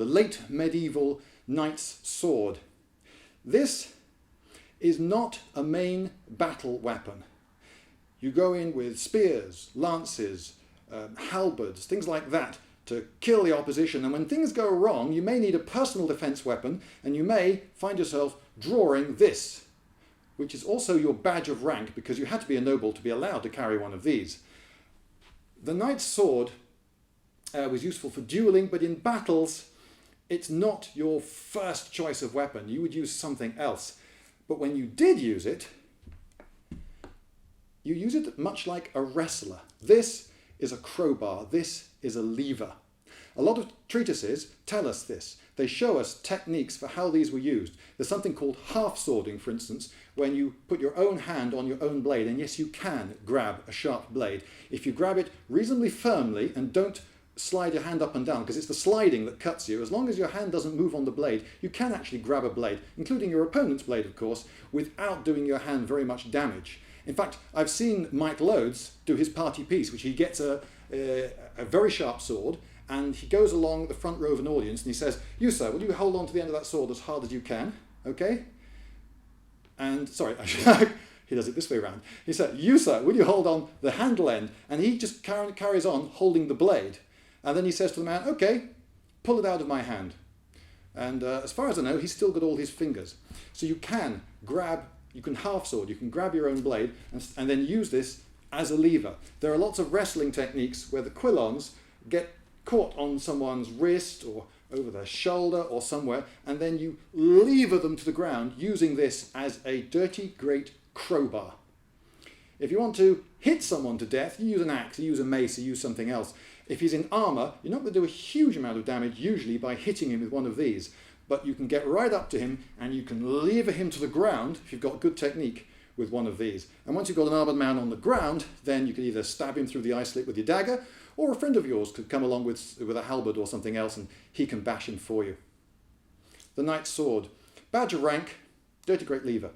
the late medieval knight's sword. This is not a main battle weapon. You go in with spears, lances, halberds, things like that to kill the opposition, and when things go wrong you may need a personal defense weapon, and you may find yourself drawing this, which is also your badge of rank because you had to be a noble to be allowed to carry one of these. The knight's sword was useful for dueling, but in battles it's not your first choice of weapon. You would use something else. But when you did use it, you use it much like a wrestler. This is a crowbar. This is a lever. A lot of treatises tell us this. They show us techniques for how these were used. There's something called half-swording, for instance, when you put your own hand on your own blade, and yes, you can grab a sharp blade. If you grab it reasonably firmly and don't slide your hand up and down, because it's the sliding that cuts you, as long as your hand doesn't move on the blade, you can actually grab a blade, including your opponent's blade, of course, without doing your hand very much damage. In fact, I've seen Mike Loads do his party piece, which he gets a very sharp sword, and he goes along the front row of an audience and he says, "You, sir, will you hold on to the end of that sword as hard as you can, okay?" And, sorry, he does it this way around. He said, "You, sir, will you hold on the handle end?" And he just carries on holding the blade. And then he says to the man, "Okay, pull it out of my hand." And as far as I know, he's still got all his fingers. So you can half sword, you can grab your own blade and then use this as a lever. There are lots of wrestling techniques where the quillons get caught on someone's wrist or over their shoulder or somewhere, and then you lever them to the ground using this as a dirty, great crowbar. If you want to hit someone to death, you use an axe, you use a mace, you use something else. If he's in armour, you're not going to do a huge amount of damage usually by hitting him with one of these, but you can get right up to him and you can lever him to the ground if you've got good technique with one of these. And once you've got an armoured man on the ground, then you can either stab him through the eye slit with your dagger, or a friend of yours could come along with a halberd or something else and he can bash him for you. The knight's sword. Badge of rank, dirty great lever.